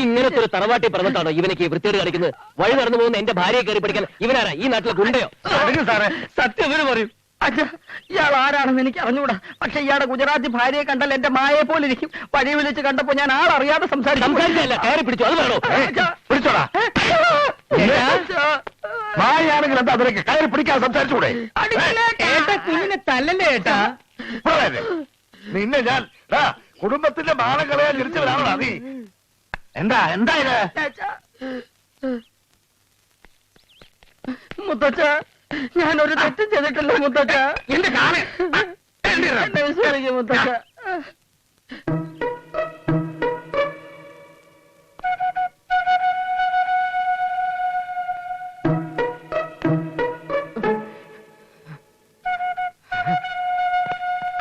ഇങ്ങനത്തെ ഒരു തറവാട്ടി പറഞ്ഞിട്ടാണോ ഇവനക്ക് വൃത്തിയോട് കാണിക്കുന്നത്? വഴി നടന്നു പോകുന്ന എന്റെ ഭാര്യയെ കയറി പഠിക്കാൻ ഇവനാരാ? ഈ നാട്ടിലെ ഗുണ്ടയോ? സാറേ സത്യം ഇവര് പറയും. അച്ഛാ, ഇയാൾ ആരാണെന്ന് എനിക്ക് അറിഞ്ഞൂടാ. പക്ഷെ ഇയാളുടെ ഗുജറാത്തി ഭാര്യയെ കണ്ടാൽ എന്റെ മായയെ പോലെ ഇരിക്കും. വഴി വിളിച്ച് കണ്ടപ്പോ ഞാൻ ആളറിയാതെ സംസാരിക്കല്ല, കയറി പിടിച്ചു. അത് വേണോ? പിടിച്ചോടാ. മായാണെങ്കിൽ എന്താ അതിലേക്ക് കയറി പിടിക്കാൻ സംസാരിച്ചൂടെ? കുഞ്ഞിനെ തല്ലല്ലേ ഏട്ടാ? നിന്നെ ഞാൻ കുടുംബത്തിന്റെ മാനം കളയാൻ തിരിച്ചവരാണോ നീ? എന്താ എന്താ ഇത്? മുത്തച്ഛ, ഞാനൊരു തെറ്റും ചെയ്തിട്ടില്ല മുത്തച്ഛ. എന്റെ കാല് എന്നെ വിശ്വസിക്കും മുത്തച്ഛ.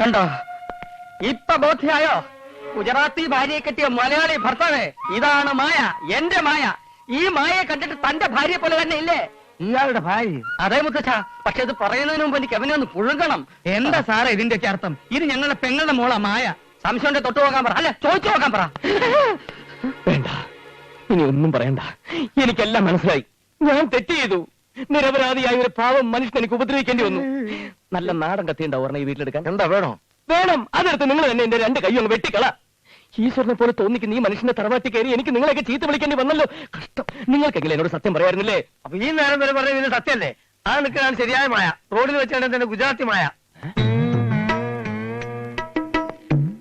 കണ്ടോ, ഇപ്പൊ ബോധ്യായോ? ഗുജറാത്തി ഭാര്യയെ കെട്ടിയ മലയാളി ഭർത്താവേ, ഇതാണ് മായ, എന്റെ മായ. ഈ മായയെ കണ്ടിട്ട് തന്റെ ഭാര്യയെ പോലെ തന്നെ ഇല്ലേ ഇയാളുടെ ഭാര്യ? അതേ മുത്തച്ഛ, പക്ഷെ ഇത് പറയുന്നതിന് മുമ്പ് എനിക്ക് അവനെ ഒന്ന് പുഴുകണം. എന്താ സാറേ ഇതിന്റെയൊക്കെ അർത്ഥം? ഇത് ഞങ്ങളുടെ പെങ്ങളുടെ മോളാ മായ. സംശയം തൊട്ടു നോക്കാൻ പറ, അല്ല ചോദിച്ചു നോക്കാൻ പറ. വേണ്ട, ഇനി ഒന്നും പറയണ്ട. എനിക്കെല്ലാം മനസ്സിലായി. ഞാൻ തെറ്റ് ചെയ്തു. നിരപരാധിയായ ഒരു പാവം മനുഷ്യൻ എനിക്ക് ഉപദ്രവിക്കേണ്ടി വന്നു. നല്ല നാടൻ കത്തിയുണ്ടാവും ഒരെണ്ണം ഈ വീട്ടിലെടുക്കാൻ. എന്താ വേണോ? വേണം. അതെടുത്ത് നിങ്ങൾ തന്നെ എന്റെ രണ്ട് കൈ ഒന്ന് വെട്ടിക്കള. ഈശ്വരനെ പോലെ തോന്നിക്കുന്ന ഈ മനുഷ്യന്റെ തറവാട്ടി കയറി എനിക്ക് നിങ്ങളെയൊക്കെ ചീത്ത വിളിക്കേണ്ടി വന്നല്ലോ. കഷ്ടം. നിങ്ങൾക്കെങ്കിലും എന്നോട് സത്യം പറയായിരുന്നില്ലേ? അപ്പൊ ഈ നേരം വരെ പറഞ്ഞ ഇതിന് സത്യമല്ലേ? ആ നിൽക്കുന്നതാണ് ശരിയായ മായ. റോഡിൽ വെച്ചാണ് തന്നെ ഗുജറാത്തി മായ.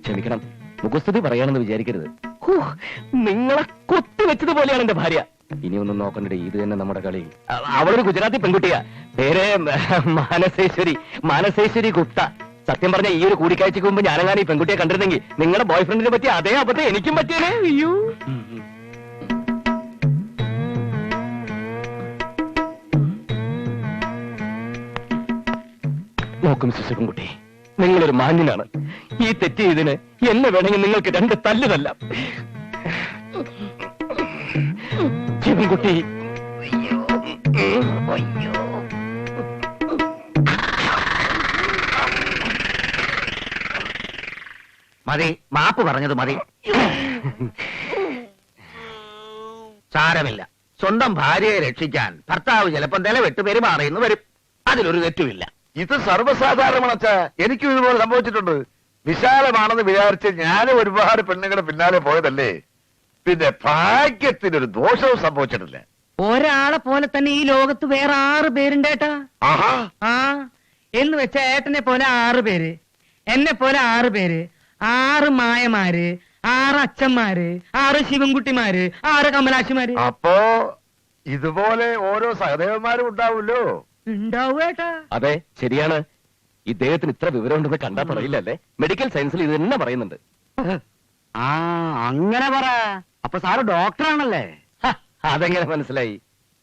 ക്ഷമിക്കണം, മുഖസ്തുതി പറയാണെന്ന് വിചാരിക്കരുത്. നിങ്ങളെ കൊത്തിവെച്ചതുപോലെയാണ് എന്റെ ഭാര്യ. ഇനിയൊന്നും നോക്കണ്ടേ, ഇത് തന്നെ നമ്മുടെ കളി. അവളൊരു ഗുജറാത്തി പെൺകുട്ടിയാ. പേര് മാനസേശ്വരി ഗുപ്ത. സത്യം പറഞ്ഞ ഈ ഒരു കൂടിക്കാഴ്ചക്ക് മുമ്പ് ഞാനങ്ങനെ ഈ പെൺകുട്ടിയെ കണ്ടിരുന്നെങ്കിൽ നിങ്ങളുടെ ബോയ്ഫ്രണ്ടിനെ പറ്റി അതേ അബദ്ധം എനിക്കും പറ്റിയേ. അയ്യോ, നോക്കും ശിശുപെൺകുട്ടി, നിങ്ങളൊരു മാന്യനാണ്. ഈ തെറ്റ് ചെയ്തതിന് എന്നെ വേണമെങ്കിൽ നിങ്ങൾക്ക് രണ്ട് തല്ല് തല്ലാം. ശിവൻകുട്ടി, മതി, മാപ്പ് പറഞ്ഞത് മതി. സാരമില്ല. സ്വന്തം ഭാര്യയെ രക്ഷിക്കാൻ ഭർത്താവ് ചിലപ്പോൾ നിലവിട്ട് പെരുമാറിയെന്ന് വരും. അതിലൊരു തെറ്റുമില്ല. ഇത് സർവ്വസാധാരണമാണച്ച. എനിക്കും ഇതുപോലെ സംഭവിച്ചിട്ടുണ്ട്. വിശാലമാണെന്ന് വിചാരിച്ച് ഞാനും ഒരുപാട് പെണ്ണുങ്ങളുടെ പിന്നാലെ പോയതല്ലേ. പിന്നെ ഭാഗ്യത്തിനൊരു ദോഷവും സംഭവിച്ചിട്ടില്ല. ഒരാളെ പോലെ തന്നെ ഈ ലോകത്ത് വേറെ 6 പേരുണ്ട് ഏട്ടാ. ആഹാ, ആ എന്ന് വെച്ച ഏട്ടനെ പോലെ 6 പേര്, എന്നെ പോലെ 6 പേര്, 6 മായമാര്, 6 അച്ഛന്മാര്, 6 ശിവൻകുട്ടിമാര്, 6 കമലാക്ഷിമാര്. അപ്പോ ഇതുപോലെ ഓരോ സഹദേവന്മാരും ഉണ്ടാവുമല്ലോ. ഉണ്ടാവേട്ടാ. അതെ, ശരിയാണ്. ഇദ്ദേഹത്തിന് ഇത്ര വിവരം ഉണ്ടെന്ന് കണ്ടാ പറയില്ലല്ലേ? മെഡിക്കൽ സയൻസിൽ ഇത് തന്നെ പറയുന്നുണ്ട്. ആ അങ്ങനെ പറ. അപ്പൊ സാറ് ഡോക്ടറാണല്ലേ? അതെങ്ങനെ മനസ്സിലായി?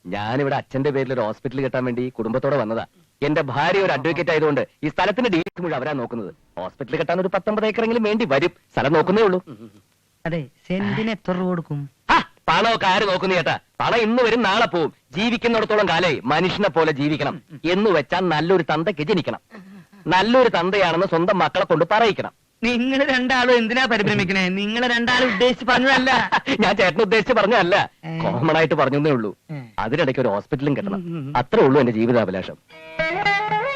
ഞാനിവിടെ അച്ഛന്റെ പേരിൽ ഒരു ഹോസ്പിറ്റൽ കെട്ടാൻ വേണ്ടി കുടുംബത്തോടെ വന്നതാ. എന്റെ ഭാര്യ ഒരു അഡ്വക്കേറ്റ് ആയതുകൊണ്ട് ഈ സ്ഥലത്തിന്റെ ഡീറ്റെയിൽസ് മുഴുവൻ അവരാ നോക്കുന്നത്. ഹോസ്പിറ്റൽ കെട്ടാൻ ഒരു 19 ഏക്കറെങ്കിലും വേണ്ടി വരും. സ്ഥലം നോക്കുന്നേ ഉള്ളൂ. അതെ, സെന്റിന് എത്ര കൊടുക്കും? പണമൊക്കെ ആര് നോക്കുന്നു ചേട്ടാ? പണം ഇന്ന് വരും, നാളെ പോവും. ജീവിക്കുന്നിടത്തോളം കാലേ മനുഷ്യനെ പോലെ ജീവിക്കണം എന്ന് വെച്ചാൽ നല്ലൊരു തന്തയ്ക്ക് ജനിക്കണം. നല്ലൊരു തന്തയാണെന്ന് സ്വന്തം മക്കളെ കൊണ്ട് പറയിക്കണം. നിങ്ങൾ രണ്ടാളും എന്തിനാ പരിഭ്രമിക്കണേ? നിങ്ങൾ രണ്ടാളും ഉദ്ദേശിച്ച് പറഞ്ഞതല്ല. ഞാൻ ചേട്ടൻ ഉദ്ദേശിച്ച് പറഞ്ഞല്ല, കോമൺ ആയിട്ട് പറഞ്ഞേ ഉള്ളൂ. അതിനിടയ്ക്ക് ഒരു ഹോസ്പിറ്റലും കെട്ടണം. അത്രേ ഉള്ളൂ എന്റെ ജീവിതാഭിലാഷം.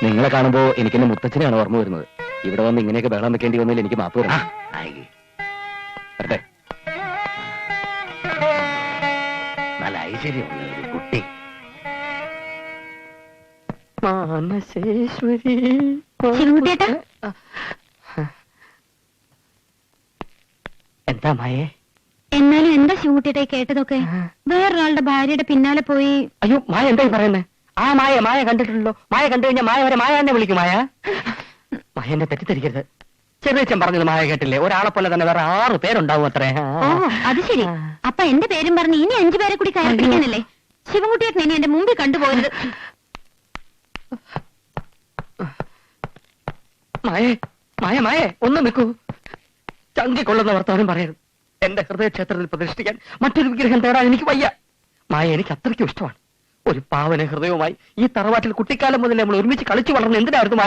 നിങ്ങളെ കാണുമ്പോ എനിക്ക് എന്റെ മുത്തച്ഛനെയാണ് ഓർമ്മ വരുന്നത്. ഇവിടെ വന്ന് ഇങ്ങനെയൊക്കെ ബഹളം വെക്കേണ്ടി വന്നതിൽ എനിക്ക് മാപ്പ് വരണം. വരട്ടെ. നല്ല ഐശ്വര്യമുള്ള ഒരു കുട്ടി. മാനസേശ്വരി. എന്താ മായേ? എന്നാലും എന്താ ശിവകുട്ടിയുടെ കേട്ടതൊക്കെ? വേറൊരാളുടെ ഭാര്യയുടെ പിന്നാലെ പോയി. അയ്യോ, മായ എന്തായി പറയുന്നേ? ആ മായ കണ്ടിട്ടുള്ളൂ. മായ കണ്ടു കഴിഞ്ഞാൽ മായ വരെ മായ തന്നെ വിളിക്കും. മായ എന്നെ തെറ്റിദ്ധരിക്കരുത്. ചെറിയച്ഛൻ പറഞ്ഞത് മായ കേട്ടില്ലേ? ഒരാളെ പോലെ തന്നെ വേറെ 6 പേരുണ്ടാവും അത്രേ. ഓ, അത് ശരി. അപ്പൊ എന്റെ പേരും പറഞ്ഞ് ഇനി 5 പേരെ കൂടി കയറി പിടിക്കാനല്ലേ? ശിവൻകുട്ടിയേട്ടൻ ഇനി എന്റെ മുമ്പിൽ കണ്ടുപോകരുത്. മായേ ഒന്ന് നിൽക്കൂ. ചങ്കിക്കൊള്ളുന്ന വർത്തമാനം പറയരുത്. എന്റെ ഹൃദയക്ഷേത്രത്തിൽ പ്രതിഷ്ഠിക്കാൻ മറ്റൊരു വിഗ്രഹം തേടാൻ എനിക്ക് വയ്യ. മായ എനിക്ക് അത്രയ്ക്കും ഇഷ്ടമാണ്. ഒരു പാവന ഹൃദയവുമായി ഈ തറവാട്ടിൽ കുട്ടിക്കാലം മുതൽ നമ്മൾ ഒരുമിച്ച് കളിച്ചു വളർന്ന് എന്തിനായിരുന്നു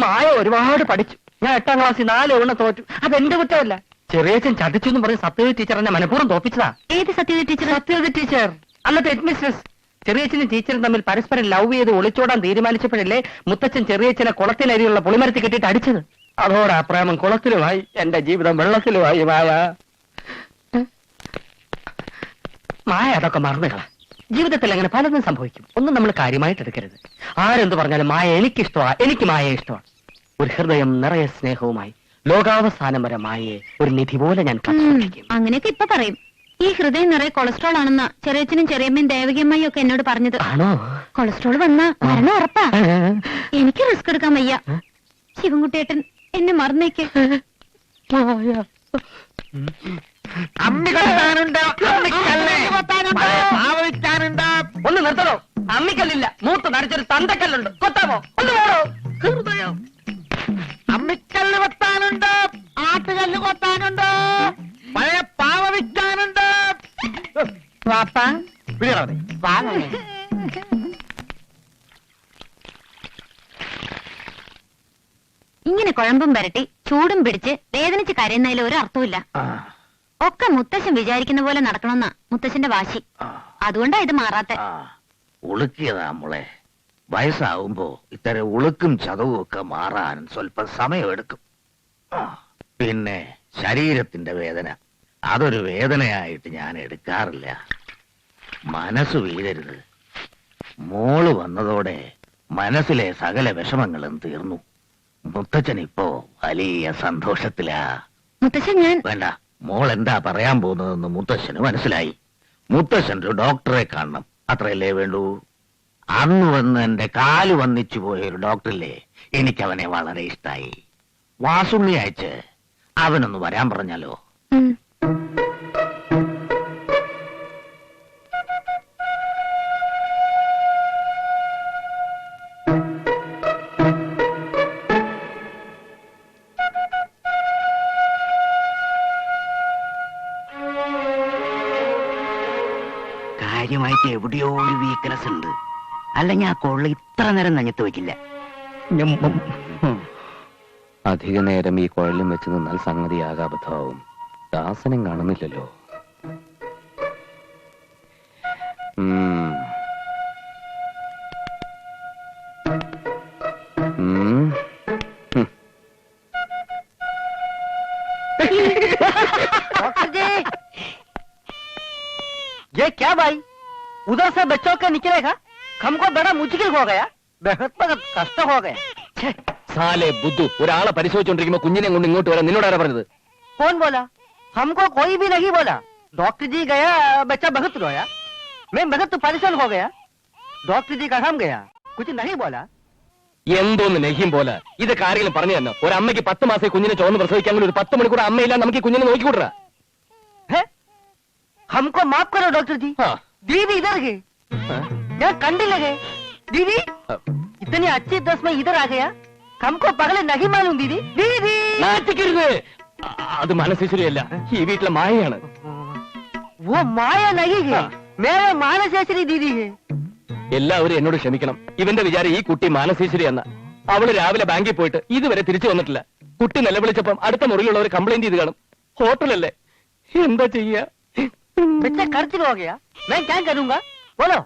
മായ ഒരുപാട് പഠിച്ചു. ഞാൻ 8ാം ക്ലാസ്സിൽ 4 എണ്ണം തോറ്റു. അതെന്റെ കുറ്റമല്ല. ചെറിയച്ഛൻ ചതിച്ചു എന്ന് പറഞ്ഞ് സത്യവതി ടീച്ചർ എന്നെ മനഃപൂർവ്വം തോപ്പിച്ചതാ. ഏത് സത്യവതി ടീച്ചർ? സത്യവതി ടീച്ചർ, അന്നത്തെ ഹെഡ് മിസ്ട്രസ്. ചെറിയച്ഛനും ടീച്ചറും തമ്മിൽ പരസ്പരം ലവ് ചെയ്ത് ഒളിച്ചോടാൻ തീരുമാനിച്ചപ്പോഴല്ലേ മുത്തച്ഛൻ ചെറിയച്ഛനെ കുളത്തിനരിയുള്ള പുളിമരത്തിൽ കെട്ടിട്ട് അടിച്ചത്. അതോടെ ആ പ്രേമം കുളത്തിലുമായി, എന്റെ ജീവിതം വെള്ളത്തിലുമായി. മായ അതൊക്കെ മറന്നുകള. ജീവിതത്തിൽ അങ്ങനെ പലതും സംഭവിക്കും. ഒന്നും നമ്മൾ കാര്യമായിട്ട് എടുക്കരുത്. ആരെന്ത് പറഞ്ഞാലും മായ എനിക്കിഷ്ടമാണ്, എനിക്ക് മായയെ ഇഷ്ടമാണ്. ഒരു ഹൃദയം നിറയെ സ്നേഹവുമായി ലോകാവസാനം വരെ മായയെ ഒരു നിധി പോലെ ഞാൻ കാത്തുസൂക്ഷിക്കും. അങ്ങനെയൊക്കെ ഇപ്പൊ പറയും. ഈ ഹൃദയം നിറയെ കൊളസ്ട്രോൾ ആണെന്ന ചെറിയച്ഛനും ചെറിയമ്മയും ദേവകിയമ്മയും ഒക്കെ എന്നോട് പറഞ്ഞത്. ആണോ? കൊളസ്ട്രോൾ വന്നാ മരണം ഉറപ്പാ. എനിക്ക് റിസ്ക് എടുക്കാൻ വയ്യ. ശിവൻകുട്ടിയേട്ടൻ എന്നെ മറന്നേക്ക്. ഒന്ന് നിർത്തണോ? അമ്മിക്കല്ലില്ല, മൂത്ത് നടിച്ചൊരു തന്തക്കല്ലുണ്ട്. കൊത്താമോ? ഒന്ന് വേണോ? ഹൃദയം അമ്മിക്കല്ല് കൊത്താനുണ്ട്, ആട്ടുകല്ല് കൊത്താനുണ്ട്, പഴയ പാവ വിൽക്കാനുണ്ട്. വാപ്പാ ഇങ്ങനെ കുഴമ്പും വരട്ടി ചൂടും പിടിച്ച് വേദനിച്ച് കരയുന്നതിൽ ഒരു അർത്ഥമില്ല. ഒക്കെ മുത്തശ്ശൻ വിചാരിക്കുന്ന പോലെ നടക്കണമെന്നാ മുത്തശ്ശന്റെ വാശി. അതുകൊണ്ടാ ഇത് മാറാത്ത. ഉളുക്കിയതാ മോളെ. വയസ്സാവുമ്പോ ഇത്തരം ഉളുക്കും ചതവും ഒക്കെ മാറാൻ സ്വല്പം സമയമെടുക്കും. പിന്നെ ശരീരത്തിന്റെ വേദന, അതൊരു വേദനയായിട്ട് ഞാൻ എടുക്കാറില്ല. മനസ്സ് വീഴരുത്. മോള് വന്നതോടെ മനസ്സിലെ സകല വിഷമങ്ങളും തീർന്നു. മുത്തച്ഛൻ ഇപ്പോ വലിയ സന്തോഷത്തിലാ. മുത്തശ്ശൻ ഞാൻ വേണ്ട, മോൾ എന്താ പറയാൻ പോകുന്നതെന്ന് മുത്തശ്ശന് മനസ്സിലായി. മുത്തശ്ശൻ ഒരു ഡോക്ടറെ കാണണം, അത്രയല്ലേ വേണ്ടൂ. അന്ന് വന്ന് എന്റെ കാല് വന്നിച്ചു പോയ ഒരു ഡോക്ടറില്ലേ, എനിക്കവനെ വളരെ ഇഷ്ടായി. വാസുണ്ണി അയച്ച് അവനൊന്ന് വരാൻ പറഞ്ഞാലോ? ഉം. കാര്യമായിട്ട് എവിടെയോ ഒരു വീക്ക്നെസ് ഉണ്ട്. അല്ലെങ്കിൽ ആ കൊള്ള ഇത്ര നേരം നഞ്ഞത്ത് വെക്കില്ല. അധിക നേരം ഈ കുഴലും വെച്ച് നിന്നാൽ സംഗതി ആകാബദ്ധമാവും. ദാസനും കാണുന്നില്ലല്ലോ. ഉം. ഉം. ഉം. डॉक्टर जी, ये क्या भाई? उधर से बच्चों के निकलेगा? हमको बड़ा मुश्किल हो गया, बहुत कष्ट हो गया. സാലേ ബുദ്ധു, ഒരാളെ പരിശോധിച്ചോണ്ടിരിക്കുമ്പോ കുഞ്ഞിനെ കൊണ്ട് ഇങ്ങോട്ട് വരാൻ നിന്നോടാരാ പറഞ്ഞത്? कौन बोला? हमको कोई भी नहीं बोला. डॉक्टर जी गया, बच्चा बहुत रोया, मैं बहुत परेशान हो गया. डॉक्टर जी कहाँ गया? कुछ नहीं बोला. എന്തോന്ന് നെഹിം പോലെ ഇതൊക്കെ ആരെങ്കിലും പറഞ്ഞു തന്നെ? ഒരമ്മയ്ക്ക് 10 മാസം കുഞ്ഞിനെ ചോന്ന് പ്രസവിക്കാമെങ്കിൽ ഒരു 10 മണിക്കൂർ അമ്മയില്ല നമുക്ക് ഈ കുഞ്ഞിനെ നോക്കിക്കൂടാ? है? हमको माफ करो डॉक्टर जी. दीदी इधर गए, यहाँ कंडी लगे. दीदी इतनी अच्छी दस में इधर आ गया, हमको पगले नहीं मालूम. दीदी दीदी നാറ്റിക്കരുത്. അത് മനസ്സിശരിയല്ല, ഈ വീട്ടിലെ മായയാണ്. वो माया नहीं है, मेरे मानसेश्वरी दीदी है. എല്ലാവരും എന്നോട് ക്ഷമിക്കണം. ഇവന്റെ വിചാരം ഈ കുട്ടി മാനസീശ്വരി എന്ന. അവള് രാവിലെ ബാങ്കിൽ പോയിട്ട് ഇതുവരെ തിരിച്ചു വന്നിട്ടില്ല. കുട്ടി നിലവിളിച്ചപ്പം അടുത്ത മുറിയിലുള്ളവർ കംപ്ലൈന്റ് ചെയ്ത് കാണും. ഹോട്ടലല്ലേ, എന്താ ചെയ്യാ? बच्चा खर्चिल हो गया, मैं क्या करूंगा बोलो.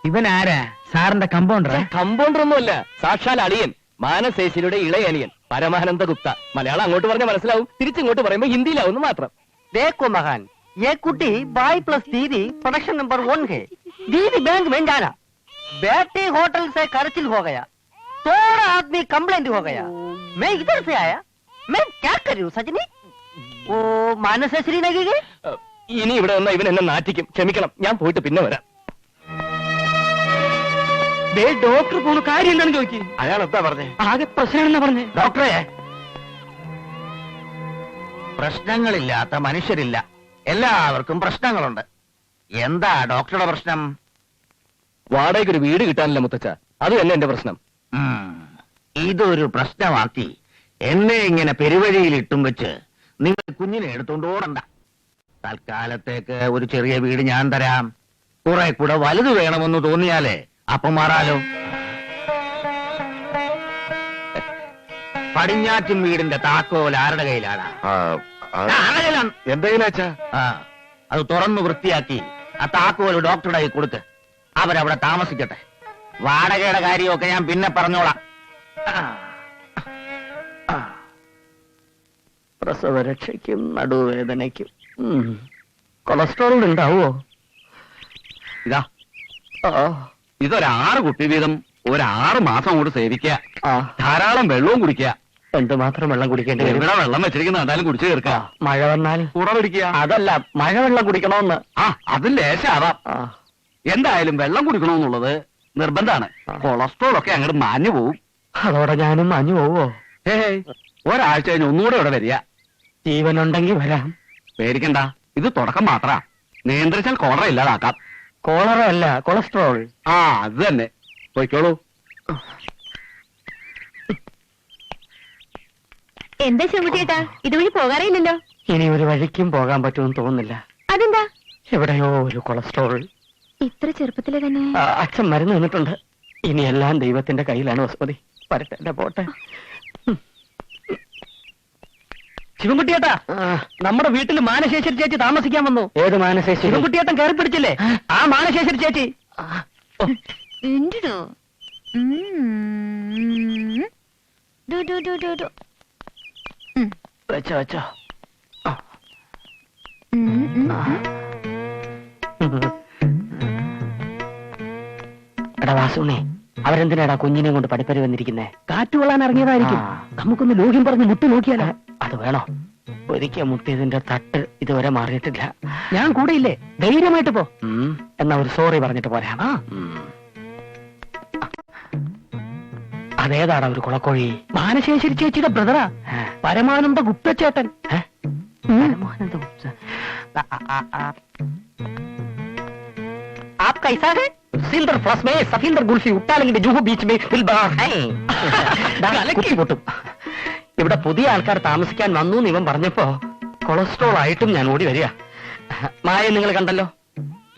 ഇവൻ ആരാ? സാറിന്റെ കമ്പൗണ്ടർ? കമ്പൗണ്ടർ ഒന്നുമല്ല, സാക്ഷാൽ അളിയൻ, മാനസേശ്വരിയുടെ ഇളയ അനിയൻ പരമാനന്ദ ഗുപ്ത. മലയാളം അങ്ങോട്ട് പറഞ്ഞാൽ മനസ്സിലാവും, തിരിച്ചിങ്ങോട്ട് പറയുമ്പോ ഹിന്ദിയിലാവുന്നു മാത്രം. देखो महान, ये कुटी बाई प्लस दीदी प्रोडक्शन नंबर 1 है. दीदी बैंक में जाना, बेटी होटल से खर्चिल हो गया, थोड़ा आदमी कंप्लेंट हो गया, मैं इधर से आया. मैं क्या करूं सजनी? वो मानसेश्वरी नहीं गई. ഇനി ഇവിടെ വന്ന ഇവൻ എന്നെ നാറ്റിക്കും. ക്ഷമിക്കണം, ഞാൻ പോയിട്ട് പിന്നെ വരാം. ഡോക്ടർ പോണ കാര്യം എന്താണെന്ന് ചോദിക്കും. അയാൾ എന്താ പറഞ്ഞേ? ആകെ പ്രശ്നമാണെന്നാ പറഞ്ഞേ. ഡോക്ടറെ, പ്രശ്നങ്ങളില്ലാത്ത മനുഷ്യരില്ല, എല്ലാവർക്കും പ്രശ്നങ്ങളുണ്ട്. എന്താ ഡോക്ടറുടെ പ്രശ്നം? വാടകയ്ക്ക് ഒരു വീട് കിട്ടാനില്ല മുത്തച്ഛ, അത് തന്നെ എന്റെ പ്രശ്നം. ഇതൊരു പ്രശ്നമാക്കി എന്നെ ഇങ്ങനെ പെരുവഴിയിൽ ഇട്ടും വെച്ച് നിങ്ങൾ കുഞ്ഞിനെ എടുത്തോണ്ട് ഓടണ്ട. തൽക്കാലത്തേക്ക് ഒരു ചെറിയ വീട് ഞാൻ തരാം. കുറെ കൂടെ വലുത് വേണമെന്ന് തോന്നിയാലേ അപ്പം മാറാലോ. പടിഞ്ഞാറ്റും വീടിന്റെ താക്കോൽ ആരുടെ കയ്യിലാണ്? എന്തെങ്കിലും അച്ഛാ? അത് തുറന്നു വൃത്തിയാക്കി ആ താക്കോല് ഡോക്ടറുടെ കയ്യിൽ കൊടുക്ക്. അവരവിടെ താമസിക്കട്ടെ. വാടകയുടെ കാര്യമൊക്കെ ഞാൻ പിന്നെ പറഞ്ഞോളാം. പ്രസവരക്ഷയ്ക്കും നടുവേദനയ്ക്കും കൊളസ്ട്രോൾ ഉണ്ടാവോ? ഇതാ ഇതൊരു കുപ്പി വീതം ഒരു 6 മാസം കൊണ്ട് സേവിക്കുക. ധാരാളം വെള്ളവും കുടിക്കുക. എന്തുമാത്രം വെള്ളം കുടിക്കേണ്ടി വരും? എവിടെ വെള്ളം വെച്ചിരിക്കുന്ന എന്തായാലും കുടിച്ചു തീർക്കുക. മഴ വന്നാൽ കൂടെ പിടിക്കുക. അതല്ല, മഴവെള്ളം കുടിക്കണമെന്ന്. അത് ലേശാവാം. എന്തായാലും വെള്ളം കുടിക്കണമെന്നുള്ളത് നിർബന്ധമാണ്. കൊളസ്ട്രോൾ ഒക്കെ അങ്ങോട്ട് മാഞ്ഞു പോവും. അതോടെ ഞാനും മാഞ്ഞു പോവോ? ഒരാഴ്ച കഴിഞ്ഞ് ഒന്നുകൂടെ ഇവിടെ വരിക. ജീവനുണ്ടെങ്കിൽ വരാം. പേടിക്കണ്ട, ഇത് തുടക്കം മാത്രാ. നിയന്ത്രിച്ചാൽ കോളറ ഇല്ലാതാക്കാം. കോളറ അല്ല, കൊളസ്ട്രോൾ. അത് തന്നെ. പോയിക്കോളൂ. എന്താ ശിവകുട്ടിയേട്ടാ, ഇതുവഴി പോകാറില്ലല്ലോ? ഇനി ഒരു വഴിക്കും പോകാൻ പറ്റുമെന്ന് തോന്നുന്നില്ല. അതെന്താ? എവിടെയോ ഒരു കൊളസ്ട്രോൾ. ഇത്ര ചെറുപ്പത്തില് തന്നെ? അച്ഛൻ മരുന്ന് നിന്നിട്ടുണ്ട്. ഇനി എല്ലാം ദൈവത്തിന്റെ കയ്യിലാണ് വസുമതി. വരട്ടെ, എന്റെ പോട്ടെ. ശിവൻകുട്ടിയേട്ടാ, നമ്മുടെ വീട്ടിൽ മാനശേശ്വരി ചേച്ചി താമസിക്കാൻ വന്നു. ഏത് മാനശേശ്വരി? ശിവൻകുട്ടിയേട്ടൻ കയറി പിടിച്ചില്ലേ, ആ മാനശേശ്വരി ചേച്ചി. ഉണ്ടോ? വെച്ചോ വെച്ചോ. എടാ വാസുണേ, അവരെന്തിനാടാ കുഞ്ഞിനെ കൊണ്ട് പഠിപ്പരി വന്നിരിക്കുന്നേ? കാറ്റ് കൊള്ളാൻ ഇറങ്ങിയതായിരിക്കും. നമുക്കൊന്ന് ലോഹ്യം പറഞ്ഞ് മുട്ടി നോക്കിയാലോ? അത് വേണോ? ഒരിക്കൽ മുട്ടിയതിന്റെ തട്ട് ഇതുവരെ മാറിയിട്ടില്ല. ഞാൻ കൂടെയില്ലേ, ധൈര്യമായിട്ട് പോ. എന്നാ ഒരു സോറി പറഞ്ഞിട്ട് പോരാ. അതേതാടാ ഒരു കുളക്കോഴി? മാനശേശ്വരി ചേച്ചിയുടെ ബ്രദറാ, പരമാനന്ദ ഗുപ്തച്ചേട്ടൻ. പരമാനന്ദ ഗുപ്ത. आप कैसा है? सिल्वर फ्लस में सफींदर गुल्फी उट्टालेंगे जुहू बीच में दिलबार है. പൊട്ടും. ഇവിടെ പുതിയ ആൾക്കാർ താമസിക്കാൻ വന്നു എന്ന് ഇവൻ പറഞ്ഞപ്പോ കൊളസ്ട്രോൾ ആയിട്ടും ഞാൻ ഓടി വരിക. മായ നിങ്ങൾ കണ്ടല്ലോ.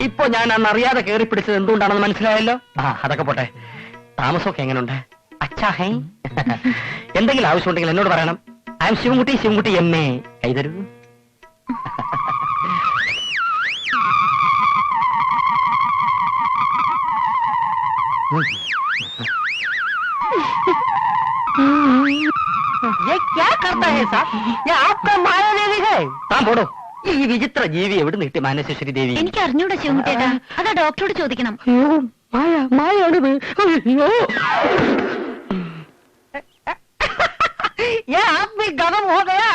ഇപ്പൊ ഞാൻ അന്ന് അറിയാതെ കയറി പിടിച്ചത് എന്തുകൊണ്ടാണെന്ന് മനസ്സിലായല്ലോ. അതൊക്കെ പോട്ടെ. താമസമൊക്കെ എങ്ങനെയുണ്ട്? അച്ഛാ ഹേ. എന്തെങ്കിലും ആവശ്യമുണ്ടെങ്കിൽ എന്നോട് പറയണം. I am Sivankutty, Sivankutty M A. കൈതരൂ. ये क्या करता है साहब? ये आपका माया देवी है. താൻ പോടോ. ഈ വിചിത്ര ജീവി എവിടെ നിട്ടി മാനസേശ്വരി ദേവി? എനിക്ക് അറിഞ്ഞൂടാ ശിവൻകുട്ടിയേട്ടാ, അതാ ഡോക്ടറോട് ചോദിക്കണം. അയ്യോ, മായ മായാണിത്. അയ്യോ, ये आप भी गरम हो गया.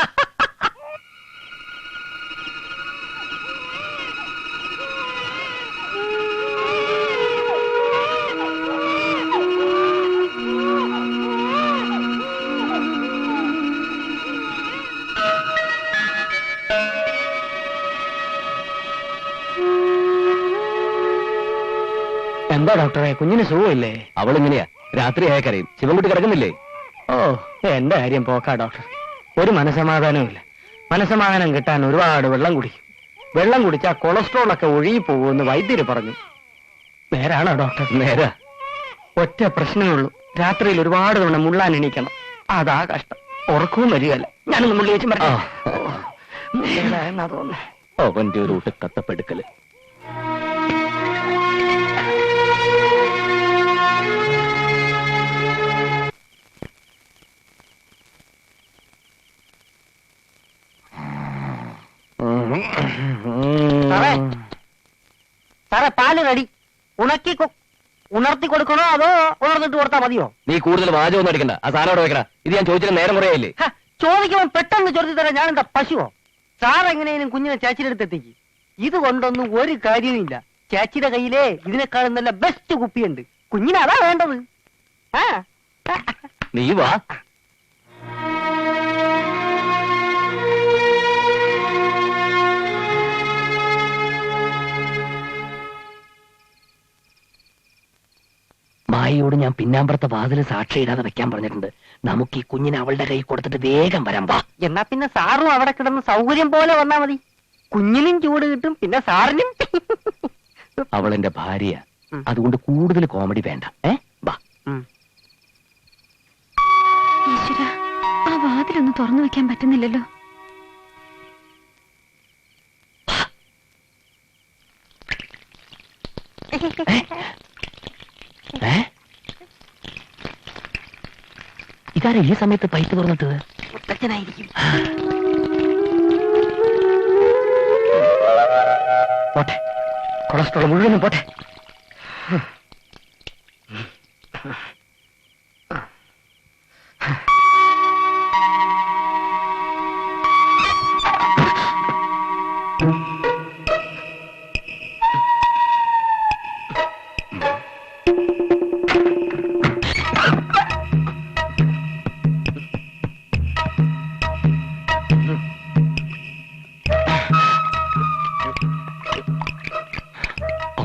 എന്താ ഡോക്ടറെ, കുഞ്ഞിന് സുഖമില്ലേ? അവളിങ്ങനെയാ, രാത്രിയായ കരയും. ശിവൻകുട്ടി കിടക്കുന്നില്ലേ? ഓ, എന്റെ കാര്യം പോക്കാ ഡോക്ടർ. ഒരു മനസമാധാനവും ഇല്ല. മനസമാധാനം കിട്ടാൻ ഒരുപാട് വെള്ളം കുടിക്കും. വെള്ളം കുടിച്ചാൽ കൊളസ്ട്രോൾ ഒക്കെ ഒഴുകി പോകുമെന്ന് വൈദ്യര് പറഞ്ഞു. നേരാണോ ഡോക്ടർ? നേരാ. ഒറ്റ പ്രശ്നമേ ഉള്ളൂ, രാത്രിയിൽ ഒരുപാട് തവണ മുള്ളാൻ എണീക്കണം. അതാ കഷ്ടം. ഉറക്കവും വരികയല്ല. ഞാനൊന്ന് മുള്ളി വെച്ച് എന്നാ തോന്നുന്നു. അവന്റെ ഒരു ഊട്ട് കത്തപ്പെടുക്കല്. സാറേ, പാല് റെഡി. ഉണർത്തി കൊടുക്കണോ അതോ ഉണർന്നിട്ട് കൊടുത്താൽ മതിയോ? നീ കൂടുതൽ വാചകമൊന്നും അടിക്കണ്ട. ആ സാധനം അവിടെ വെക്കണ. ഇത് ഞാൻ ചോദിച്ചിട്ട് നേരം കുറയായില്ലേ? ചോദിക്കുമ്പോൾ പെട്ടെന്ന് ചോദിച്ചു തരാം. ഞാൻ എന്താ പശുവോ? സാർ എങ്ങനെയും കുഞ്ഞിനെ ചാച്ചിയുടെ അടുത്ത് എത്തിക്ക്. ഇത് കൊണ്ടൊന്നും ഒരു കാര്യവുമില്ല. ചാച്ചിയുടെ കയ്യിലെ ഇതിനേക്കാളും നല്ല ബെസ്റ്റ് കുപ്പിയുണ്ട്. കുഞ്ഞിന് അതാ വേണ്ടത്. നീ വാ. മായയോട് ഞാൻ പിന്നാമ്പുറത്തെ വാതില് സാക്ഷിയിടാതെ വെക്കാൻ പറഞ്ഞിട്ടുണ്ട്. നമുക്ക് ഈ കുഞ്ഞിനെ അവളുടെ കൈ കൊടുത്തിട്ട് വേഗം വരാൻ വാ. എന്നാ പിന്നെ സാറും അവിടെ കിടന്ന് സൗകര്യം പോലെ വന്നാ മതി. കുഞ്ഞിനും ചൂട് കിട്ടും, പിന്നെ സാറിനും. അവൾ എന്റെ ഭാര്യ, അതുകൊണ്ട് കൂടുതൽ കോമഡി വേണ്ട. വാ. ഈശ്വരാ, ആ വാതിലൊന്നും തുറന്നു വെക്കാൻ പറ്റുന്നില്ലല്ലോ. ഇതാരാ ഈ സമയത്ത് പൈപ്പ് തുറന്നിട്ടത്? പോട്ടെ, കൊളസ്ട്രോൾ മുഴുവനും പോട്ടെ.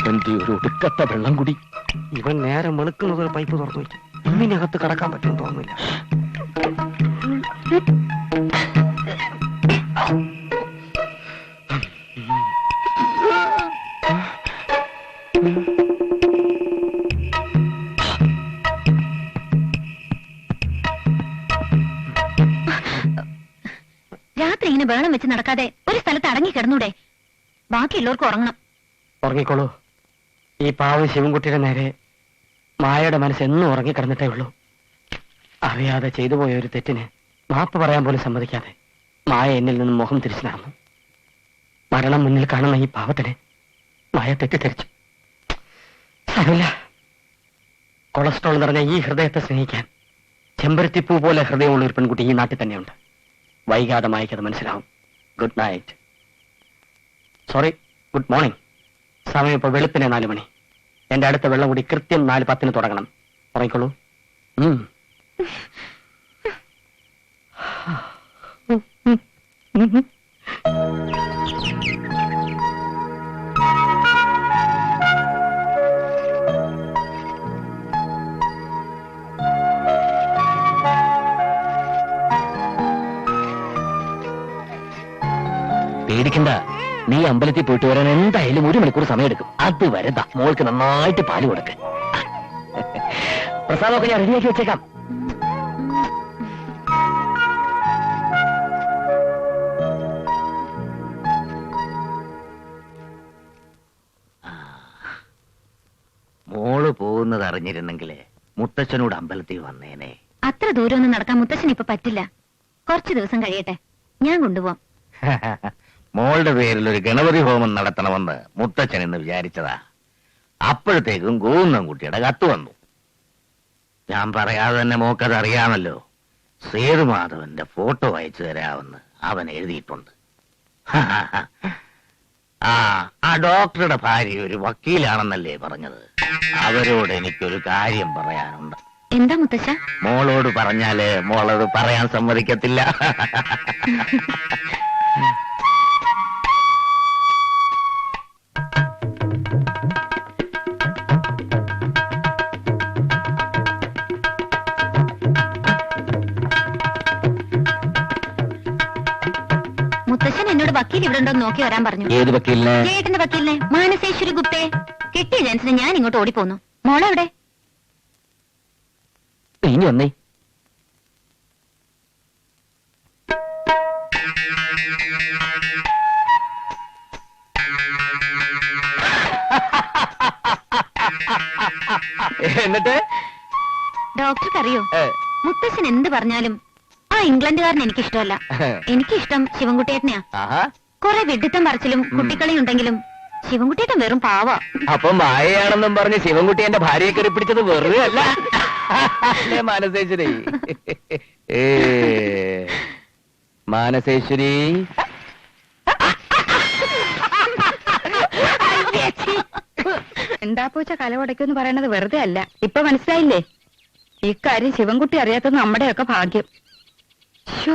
അവന്റെ ഒരു ഒടുക്കത്ത വെള്ളം കുടി. ഇവൻ നേരം വെളുക്കുന്നത് പൈപ്പ് തുറന്നു വെച്ചു. ഇതിനകത്ത് കടക്കാൻ പറ്റുമെന്ന് തോന്നുന്നില്ല. രാത്രി ഇങ്ങനെ ബഹളം വെച്ച് നടക്കാതെ ഒരു സ്ഥലത്ത് അടങ്ങി കിടന്നൂടെ? ബാക്കിയുള്ളവർക്ക് ഉറങ്ങണം. ഉറങ്ങിക്കോളൂ. ഈ പാവം ശിവൻകുട്ടിയുടെ നേരെ മായയുടെ മനസ്സ് എന്നും ഉറങ്ങിക്കിടന്നിട്ടേ ഉള്ളൂ. അറിയാതെ ചെയ്തു പോയ ഒരു തെറ്റിന് മാപ്പ് പറയാൻ പോലും സമ്മതിക്കാതെ മായ എന്നിൽ നിന്നും മുഖം തിരിച്ചു നടന്നു. മരണം മുന്നിൽ കാണുന്ന ഈ പാവത്തിന് മായ തെറ്റിദ്ധരിച്ചു. സാരമില്ല. കൊളസ്ട്രോൾ നിറഞ്ഞ ഈ ഹൃദയത്തെ സ്നേഹിക്കാൻ ചെമ്പരത്തിപ്പൂ പോലെ ഹൃദയമുള്ള ഒരു പെൺകുട്ടി ഈ നാട്ടിൽ തന്നെയുണ്ട്. വൈകാതെ മായക്കത് മനസ്സിലാവും. Good night. Sorry, good morning. സമയം ഇപ്പോൾ വെളുപ്പിനെ 4 മണി. എന്റെ അടുത്ത വെള്ളം കൂടി കൃത്യം 4:10 തുടങ്ങണം. ഉറങ്ങിക്കോളൂ. പേടിക്കണ്ട, നീ അമ്പലത്തിൽ പോയിട്ട് വരാൻ എന്തായാലും 1 മണിക്കൂർ സമയമെടുക്കും. അതുവരെ ദാ മോൾക്ക് നന്നായിട്ട് പാല് കൊടുക്ക്. പ്രസാദമൊക്കെ ഞാൻ റെഡിയാക്കി വെച്ചേക്കാം. മോള് പോകുന്നത് അറിഞ്ഞിരുന്നെങ്കിലേ മുത്തച്ഛനോട് അമ്പലത്തിൽ വന്നേനെ. അത്ര ദൂരമൊന്നും നടക്കാൻ മുത്തശ്ശന് ഇപ്പൊ പറ്റില്ല. കുറച്ചു ദിവസം കഴിയട്ടെ, ഞാൻ കൊണ്ടുപോവാം. മോളുടെ പേരിൽ ഒരു ഗണപതി ഹോമം നടത്തണമെന്ന് മുത്തച്ഛൻ എന്ന് വിചാരിച്ചതാ. അപ്പോഴത്തേക്കും ഗോവിന്ദൻകുട്ടിയുടെ കത്ത് വന്നു. ഞാൻ പറയാതെ തന്നെ മോക്കത് അറിയാമല്ലോ. സേതുമാധവന്റെ ഫോട്ടോ അയച്ചു തരാമെന്ന് അവൻ എഴുതിയിട്ടുണ്ട്. ആ ഡോക്ടറുടെ ഭാര്യ ഒരു വക്കീലാണെന്നല്ലേ പറഞ്ഞത്. അവരോട് എനിക്കൊരു കാര്യം പറയാനുണ്ട്. എന്താ മുത്തശ്ശ? മോളോട് പറഞ്ഞാല് മോളത് പറയാൻ സമ്മതിക്കത്തില്ല. മുത്തശ്ശൻ എന്നോട് വക്കീൽ ഇവിടെ ഉണ്ടോ നോക്കി വരാൻ പറഞ്ഞു. ഏത് വക്കീലിനെ? ജയേട്ടന്റെ വക്കീലിനെ, മാനസേശ്വരി ഗുപ്തേ. കിട്ടിയ ജാൻസിന് ഞാൻ ഇങ്ങോട്ട് ഓടിപ്പോന്നു. മോളെവിടെ? ഇനി വന്നേ. എന്നിട്ട് ഡോക്ടർക്ക് അറിയോ, മുത്തശ്ശൻ എന്ത് പറഞ്ഞാലും ആ ഇംഗ്ലണ്ടുകാരൻ എനിക്കിഷ്ടമല്ല. എനിക്കിഷ്ടം ശിവൻകുട്ടിയേട്ടനെയാ. കുറെ വിഡിത്തം പറച്ചിലും കുട്ടിക്കളിയും ഉണ്ടെങ്കിലും ശിവൻകുട്ടിയേട്ടൻ വെറും പാവാ. അപ്പൊ മായയാണെന്നും പറഞ്ഞ് ശിവൻകുട്ടി എന്റെ ഭാര്യയെ കയറി പിടിച്ചത് വെറുതെ അല്ല. മാനസേശ്വരി, മാനസേശ്വരി, എന്താ പൂച്ച കലവടയ്ക്കെന്ന് പറയണത് വെറുതെ അല്ല. ഇപ്പൊ മനസ്സിലായില്ലേ? ഇക്കാര്യം ശിവൻകുട്ടി അറിയാത്തത് നമ്മുടെയൊക്കെ ഭാഗ്യം. ശോ.